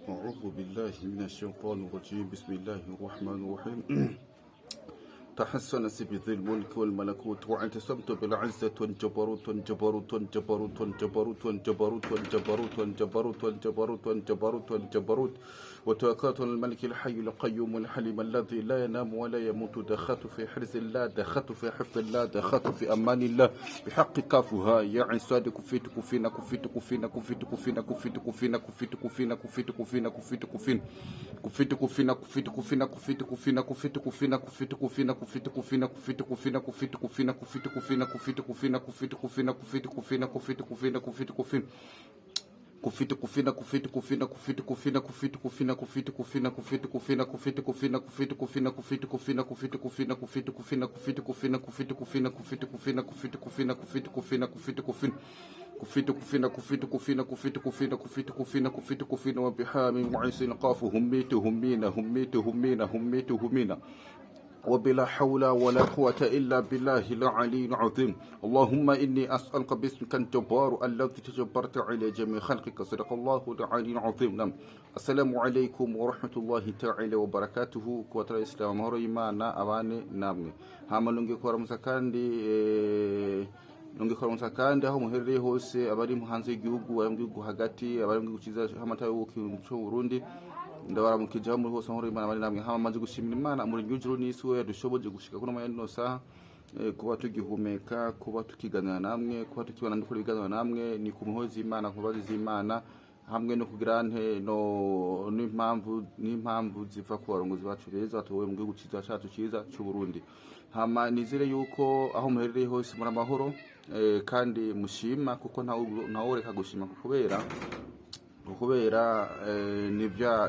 أعوذ بالله من الشيطان الرجيم بسم الله الرحمن الرحيم تحسن بذي الملك والملكوت واعتصمت بالعزة والجبروت والجبروت والجبروت والجبروت والجبروت والجبروت والجبروت والجبروت والجبروت والجبروت وتوكلت على الملك الحي القيوم الحليم الذي لا ينام ولا يموت دخلت في حرز الله دخلت في حفظ الله دخلت في أمان الله بحق كافها يا عصاد كفيت كفينا كفيت كفينا كفيت كفينا كفيت كفينا كفيت كفينا كفيت كفينا كفيت كفين كفيت كفينا كفيت كفينا كفيت كفينا كفيت كفينا كفيت كفينا كفيت كفينا كفيت كفينا كفيت كفينا كفيت كفينا كفيت كفينا كفيت كفينا كفيت كفينا كفيت كفينا كفيت كفين كفيت كفينا كفيت كفينا كفيت كفينا كفيت كفينا كفيت كفينا كفيت كفينا كفيت كفينا كفيت كفينا كفيت كفينا كفيت كفينا كفيت كفينا كفيت كفينا كفيت كفينا كفيت كفينا كفيت كفينا كفيت كفينا كفيت كفين كفيت كفينا كفيت كفينا كفيت كفينا كفيت كفينا كفيت كفينا وبحام وعيسين قاف هميت همينا هميت همينا هميت همينا وبلا حول ولا قوة إلا بالله العلي العظيم اللهم إني أسألك باسمك الجبار الذي تجبرت على جميع خلقك صدق الله العلي العظيم نعم السلام عليكم ورحمة الله تعالى وبركاته كواتر الإسلام هريمانا أباني نامي hamalungi kwa musakandi nungi kwa musakandi aho muherereye hose abari hanze y'igihugu abari mu gihugu hagati abari mu gukiza hamata y'ubuki cyo Burundi ndabaramukije muri hose aho Imana bari namwe hama maze gushimira Imana muri njuru n'isi we dushoboje gushika kuno mayandi no saha kuba tugihumeka kuba tukiganira namwe kuba tukibana ndukora ibiganiro namwe ni ku muhozi Imana kubazi z'Imana hamwe no kugira no n'impamvu ziva ku barongozi bacu beza batowe mu gihugu cyacu cyiza cy'u Burundi hama nizere yuko aho muherereye hose muri amahoro kandi mushima kuko ntawo reka gushima kubera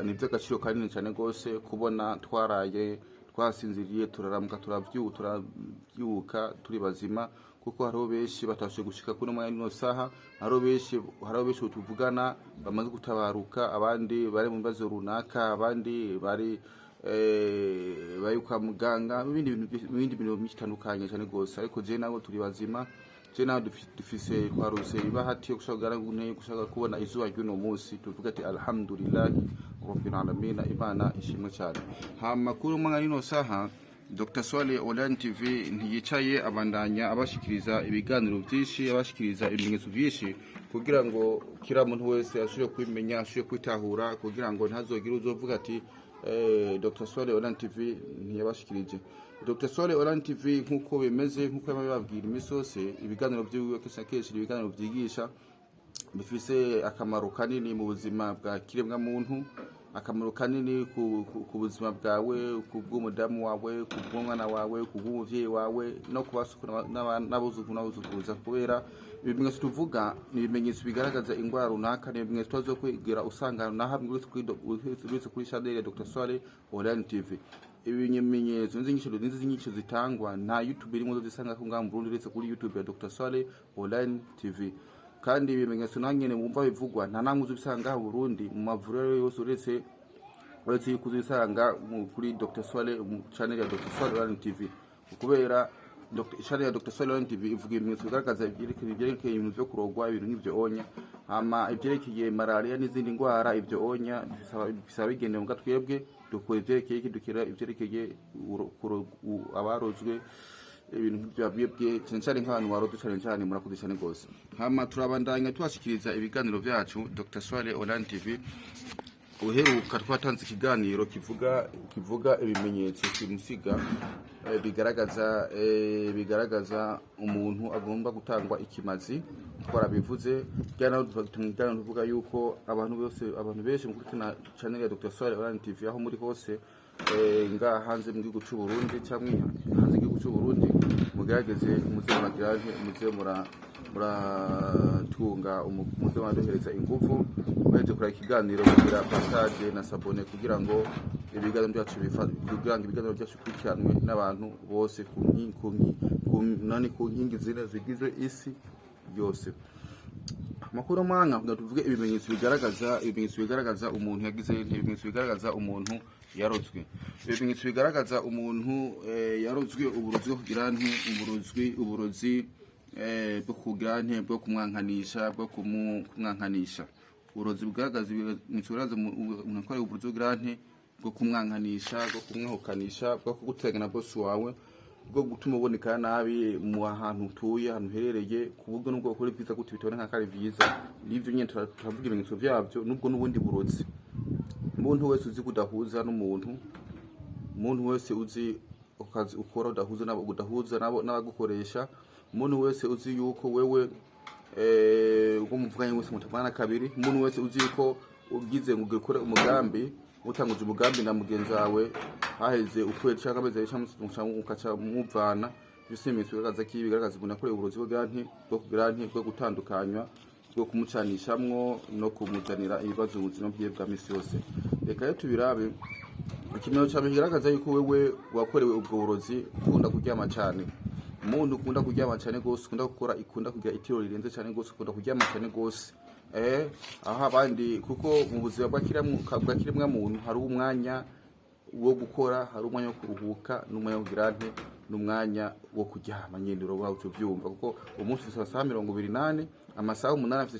nivyo gaciro kanini cyane gose kubona twaraye twasinziriye turaramuka turavyuka turi bazima kuko hariho benshi batashoboye gushika kuno mwanya no saha hariho benshi tuvugana bamaze gutabaruka abandi bari mu bibazo runaka abandi bari kwa muganga ibindi bintu bitandukanye cyane gose ariko je nabo turi bazima je nawe dufise twarose ibahati yo gushagara gushaka kubona izuba ry'uno munsi tuvuga ati alhamdulillah rabbil alamin Imana ishimwe cyane hama kuri mwanya no saha Dr. Swale Online TV ntiyicaye abandanya abashikiriza ibiganiro byinshi abashikiriza ibimenyetso byinshi kugira ngo kira muntu wese ashobore kwimenya ashobore kwitahura kugira ngo ntazogire uzovuga ati Dr. Swale Online TV ntiyabashikirije Dr. Swale Online TV nkuko bimeze nkuko yababwira imisose ibiganiro by'iwe kenshi ibiganiro byigisha bifise akamaro kanini mu buzima bwa kiremwa muntu akamaro kanini ku buzima bwawe ku bw'umudamu wawe ku bw'umwana wawe ku bw'umuvyeyi wawe no kubasukuna n'abuzukuruza kubera ibimenyetso tuvuga ni ibimenyetso bigaragaza ingwara runaka ni ibimenyetso twazo kwigira usanga na hamwe kuri channel ya Dr. Swale Online TV ibimenyetso n'inyinshi zitangwa na YouTube irimo zisanga ko ngamba Burundi uretse kuri YouTube ya Dr. Swale Online TV kandi ibimenyetso nanyene mumva bivugwa nta namwe uzibisanga mu Burundi mu mavuriro yose uretse kuzisanga kuri Dr. Swale channel ya Dr. Swale Online TV kubera channel ya Dr. Swale Online TV ivuga ibimenyetso bigaragaza ibyerekeye ibintu byo kurogwa ibintu nk'ivyo onya hama ibyerekeye malaria n'izindi ngwara ivyo onya bisaba bigendeye mu gatwebwe dukora ibyerekeye abarozwe ibintu byabwebwe cyane nk'abantu barodo cyane murakoze cyane gose hama turabandanya twashikiriza ibiganiro byacu Dr. Swale Online TV uheruka twatanze ikiganiro kivuga ibimenyetso simusiga bigaragaza umuntu agomba gutangwa ikimazi twarabivuze cyane tuvuga yuko abantu benshi muri channel ya Dr. Swale Online TV aho muri hose nga hanze mu gihugu cy'u Burundi cyangwa hanze igihugu cy'u Burundi mugerageze muze muratunga umuze waduhereza ingufu baje kuri ikiganiro kugira passage na sabone kugira ngo ibiganiro byacu byacu kwikiranwe n'abantu bose ku nkingi zine zigize isi yose makuru manga tuvuge ibimenyetso bigaragaza umuntu yagize ibimenyetso bigaragaza umuntu yarozwe ibimenyetso bigaragaza umuntu yarozwe uburozi bwo kugira uburozi bwo kugira bwo kumwankanisha uburozi bwagaze ibimenyetso bigaragaza umuntu akora uburozi bw'irante bwo kumwankanisha, bwo kumwahukanisha, bwo kugutegana na boss wawe, bwo gutuma uboneka nabi mu ahantu utuye, ahantu uherereye, kubwo nubwo ukora bwiza gute bitabona nka ari byiza. Nivyo nyine turavuga ibimenyetso byabyo, nubwo nubundi burozi. Umuntu wese uzi kudahuza n'umuntu, umuntu wese uzi ukazi ukora udahuza nabo n'abagukoresha, umuntu wese uzi yuko wewe ubwo muvuganye wese mutavana kabiri, umuntu wese uzi yuko ugize ngo gukora umugambi, utanguje umugambi na mugenzi wawe haheze ukwezi cyangwa amezi ukaca muvana, byose bigaragaza ko bigaragaza umuntu akora uburozi bwo gutandukanywa, bwo kumucanishamwo no kumuzanira ibibazo mu buzima bwe bwa misi yose. Reka rero tubirabe. Ikimenyetso cyawe kigaragaza yuko wewe wakorewe ubwo burozi, ukunda kuryama cyane. Umuntu ukunda kuryama cyane gose, ikunda kugira itiro rirenze cyane gose, ukunda kuryama cyane gose. Aho abandi kuko mu buzima bwa kirimwa muntu hari umwanya wo gukora, hari umwanya wo kuruhuka, n'umwanya wo girante, n'umwanya wo kuryama. Nyine uroba uco byumva kuko umunsi ufite saa 28, amasaha 8 afite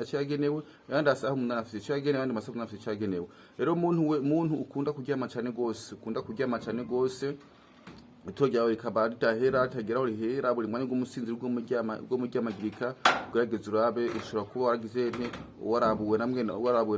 cyagenewe, yandi asaha 8 afite cyagenewe, yandi amasaha 8 afite cyagenewe. Rero muntu ukunda kuryama cyane gose, itojyawe rikaba ritahera, tageraho rihera buri mwanya bw'umusinzi bw'umuryamagirika. Gerageza urabe, ushobora kuba waragize warabuwe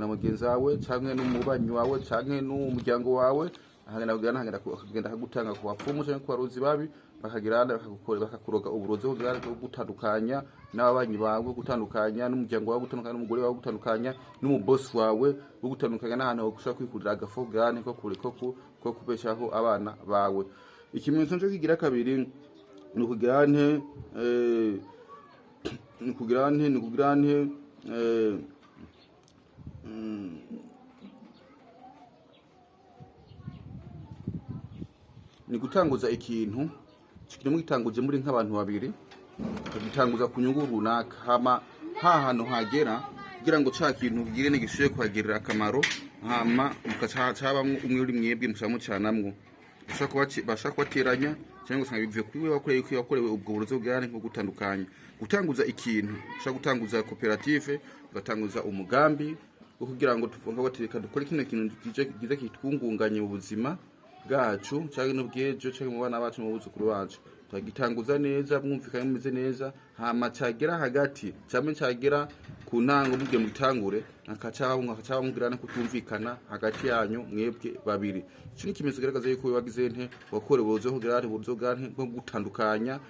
na mugenzi wawe, canke n'umubanyi wawe, canke n'umuryango wawe, akagenda akagutanga ku bapfumu canke ku barozi babi, bakagirana bakakuroga uburozi bwo gutandukanya n'ababanyi bawe, gutandukanya n'umuryango wawe, gutandukanya n'umugore wawe, gutandukanya n'umuboss wawe, gutandukanya n'ahantu ushaka kwikurira agafogane ko kubeshaho abana bawe. Ikimenyetso cyo kigira kabiri ni gutanguza ikintu kirimo gitanguje muri nk'abantu babiri, gitanguza ku nyungu runaka, hama hantu hagera kugira ngo ca kintu gire ne gishoye kwagirira akamaro, hama mukacabamwe umwe uri mwebwe mushamucanamwo, basha kubateranya cyangwa usanga bivuye kuri wewe wakorewe ubwo burozi bw'irante nko gutandukanya. Gutanguza ikintu, ushaka gutanguza koperative, ugatanguza umugambi wo kugira ngo tuvuga batereka dukore kino kintu gize kitwungunganye mu buzima bwacu, cyangwa n'ubwejo, cyangwa mu bana bacu, mu buzukuru bacu. Tugitanguza neza, mwumvikanye mumeze neza, hama cyagera hagati, cyame cyagera ku ntango mugiye mu gitangure, akacaho mugirana kutumvikana hagati yanyu mwebwe babiri. Cyo ni kimenyetso kigaragaza yuko wagize nte wakore uburozi bwo gutandukanya,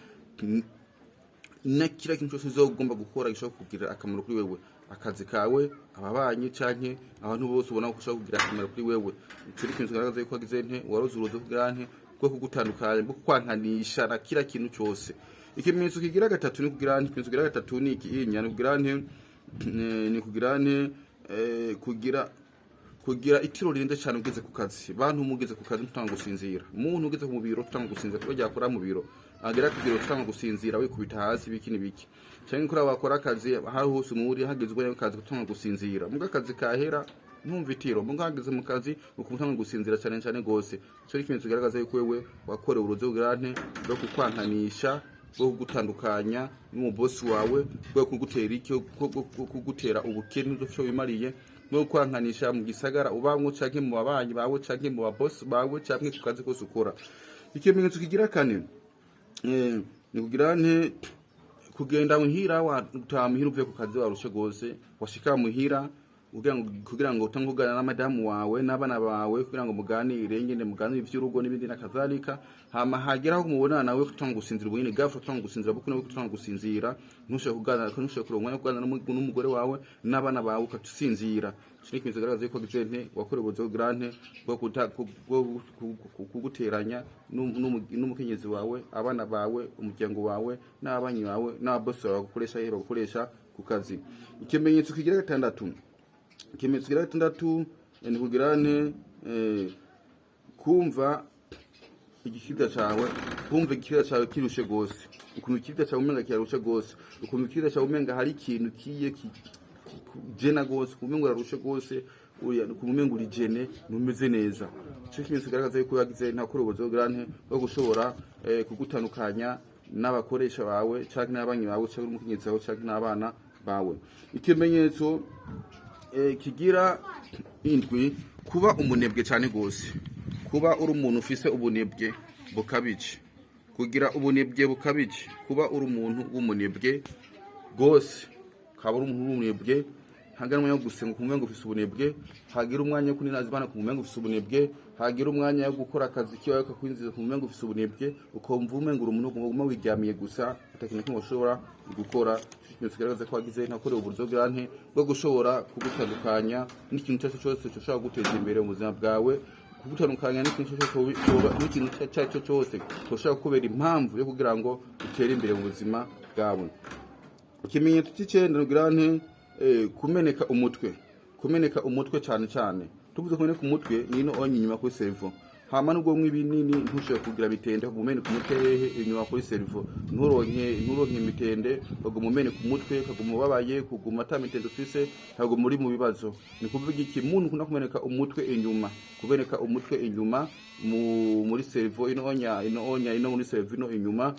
na kira kintu cyose uzogomba gukora gishobora kugira akamaro kuri wewe, akazi kawe, ababanyi, canke abantu bose ubona ko ushaka kugira akamaro kuri wewe. Cyo ni kimenyetso kigaragaza yuko wagize nte waroze uburozi bw'irante bwo kugutandukanya, bwo kwankanisha na kira kintu cyose. Ikimenyetso kigira gatatu ni kugirante. Ikimenyetso kigira gatatu ni ikinya, ni kugirante kugira itiro rinde cyane ugeze ku kazi. Bantu mugeze ku kazi mutanga gusinzira, umuntu ugeze ku biro tutanga gusinzira, ko yakora mu biro agera ku biro tutanga gusinzira, we kubita hasi biki cyane kuri abakora akazi aho hose muri hagezwe n'akazi tutanga gusinzira, muga akazi kahera ntumva itiro, muga hageze mu kazi ukutanga gusinzira cyane gose. Cyo ikimenyetso kigaragaza yuko wewe wakore uburozi bw'irante bwo kukwankanisha, bwo gutandukanya n'umubosi wawe, bwo kugutera kugutera ubukene n'ufyo bimariye, bwo kwankanisha mu gisagara ubamwe, canke mu babanyi bawe, canke mu babosi bawe, canke ku kazi kose ukora. Ikimenyetso kigira kane ni kugirante kugenda muhira, utamuhira uvuye ku kazi warushe gose, washika muhira kugira ngo utangugana na madamu wawe n'abana bawe, kugira ngo muganire ivy'urugo n'ibindi nakazalika. Hama hageraho kumubona nawe kutanga gusinzira, ubunye gafu kutanga gusinzira, buko nawe kutanga gusinzira, ntushaka kuronka kuganira n'umugore wawe n'abana bawe ukatusinzira. Cyo ikimenyetso kigaragaza yuko gizente wakore uburozi bw'irante bwo kuguteranya n'umukenyezi wawe, abana bawe, umuryango wawe, n'abanyi bawe, n'ababosi bawe gukoresha ku kazi. Ikimenyetso kigira gatandatu ni kugirante kumva igikida cyawe kirushe gose, ukuntu ikida cyawe umenga kirushe gose, ukuntu ikida cyawe umenga hari ikintu kiye jena gose, kumenga urarushe gose, kumenga uri jene numeze neza. Cyo kimenyetso kigaragaza yuko yagize nta kuri uburozi bw'irante bwo gushobora kugutandukanya n'abakoresha bawe, canke n'abanyi bawe, canke n'umukenyezi wawe, canke n'abana bawe. Ikimenyetso kigira indwi kuba umunebwe cyane gose, kuba uri umuntu ufise ubunebwe bukabije, kugira ubunebwe bukabije, kuba uri umuntu w'umunebwe gose, kaba uri umuntu w'umunebwe hagira umwanya wo gusenga kumwe ngo ufise ubunebwe, hagira umwanya wo kuninaza Imana kumwe ngo ufise ubunebwe, hagira umwanya wo gukora akazi kiwe kakwinjiza kumwe ngo ufise ubunebwe, ukumva umenga umuntu uguma wiryamiye gusa atakintu kimwe ushobora gukora. Ikintu kigaragaza ko wagize ntakore uburyo bwante bwo gushobora kugutandukanya n'ikintu cyose cyoshobora guteza imbere mu buzima bwawe, kugutandukanya n'ikintu cyose cyoshobora kubera impamvu yo kugira ngo utere imbere mu buzima bwawe. Ikimenyetso cy'icenda nugira nte kumeneka umutwe cyane. Tuvuze kumeneka umutwe ni ino onye inyuma kuri cerveau, hama nubwo mw'ibinini ntushobora kugira bitende kumeneka umutwe hehe inyuma kuri cerveau, nturonke imitende kaguma umeneka umutwe, kaguma ubabaye, kuguma atamitende ufise, ntabwo muri mu bibazo. Ni kuvuga iki muntu ukunda kumeneka umutwe inyuma, kumeneka umutwe inyuma muri cerveau ino muri cerveau ino inyuma,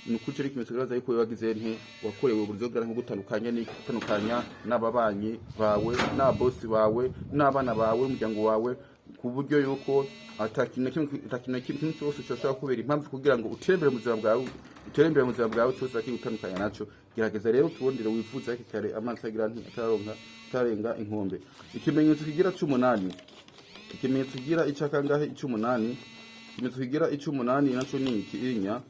nukuce ari ikimenyetso kigaragaza yuko wagize nte wakorewe uburyo bwa nko gutandukanya n'ababanyi bawe, n'abosi bawe, n'abana bawe, umuryango wawe, ku buryo yuko atakintu kimwe cyose cyoshobora kubera impamvu kugira ngo utere imbere mu buzima bwawe cyose akigutandukanya naco. Gerageza rero tubondere wifuza ariko kare amazi agira nti atarenga inkombe. Ikimenyetso kigira cy'umunani, ikimenyetso kigira icakangahe icy'umunani, ikimenyetso kigira icy'umunani naco ni ikinya.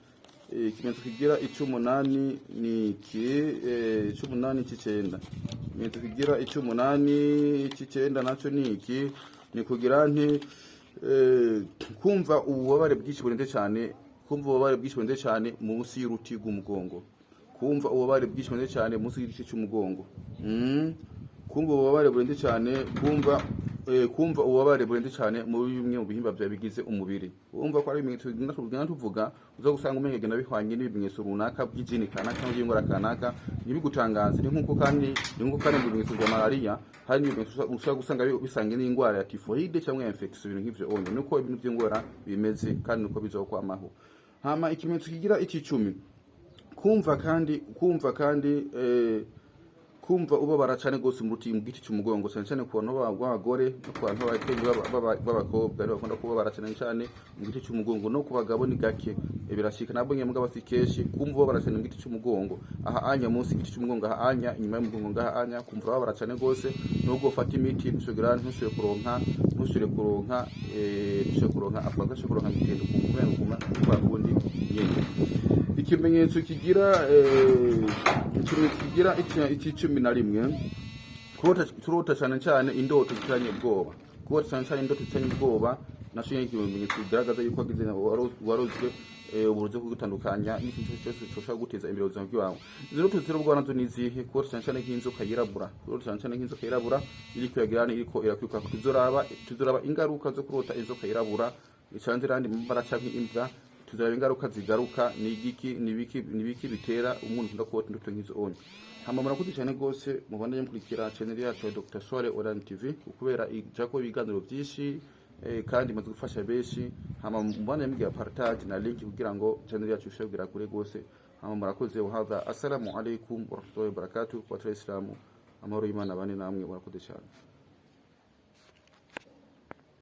Ikimenyetso kigira icy'umunani ni icy'umunani cy'icenda. Ikimenyetso kigira icy'umunani cy'icenda naco ni iki, ni kugira nti kumva ububabare bwinshi burenze cyane munsi y'uruti rw'umugongo, kumva ububabare bwinshi burenze cyane munsi y'igiti cy'umugongo, kumva ububabare burenze cyane, kumva ububabare burenze cyane muri bimwe mu bihimba bya bigize umubiri. Urumva ko ari ibimenyetso tugenda tuvuga uza gusanga umenye genda bihwanye n'ibimenyetso runaka by'ijini kanaka cyangwa by'ingora kanaka, ntibigutangaze. Ni nkuko kandi mu bimenyetso bya malaria hari ibimenyetso ushobora gusanga bisangiye n'indwara ya typhoid cyangwa infection, ibintu nk'ivyo onye nuko ibintu by'ingora bimeze kandi nuko bizokwamaho. Hama ikimenyetso kigira icumi, kumva ubabara cyane gose mu giti cy'umugongo, cyane ku bantu b'abagore no ku bantu b'abakobwa bakunda kubabara cyane mu giti cy'umugongo, no ku bagabo ni gake birashika nabwo nyamwe basi keshi kumva ubabara cyane mu giti cy'umugongo, aha anya munsi giti cy'umugongo, aha anya inyuma y'umugongo, ngaha anya kumva ubabara cyane gose, nubwo ufata imiti ntushobore kuronka afasha kuronka mitendo kumva kwa kundi nyene. Ikimenyetso kigira icumi na rimwe, kurota cyane indoto zitanye ubwoba, nasho ikimenyetso kigaragaza yuko wagize warozwe uburyo bwo gutandukanya n'ikintu cyose cyoshobora guteza imbere ubuzima bwawe. Izo ndoto zirubwo nazo nizihe? Kurota cyane nk'inzoka yirabura, iriko yagirana iriko irakwiruka, tuzoraba ingaruka zo kurota inzoka yirabura icanze randi mbara cyangwa imbwa, tuzaraba ingaruka zigaruka nibiki bitera umuntu ukunda kubota indoto nk'izo onye. Hama murakoze cyane gose mubandanye mukurikira channel yacu ya Dr. Swale Online TV, kubera ijako ibiganiro byinshi kandi maze gufasha benshi. Hama mubandanye mugira partage na link kugira ngo channel yacu ishobore kure gose. Hama murakoze wa assalamu alaikum wa rahmatullahi wa barakatuh. Kwa Islamu amahoro y'Imana bane namwe, murakoze cyane.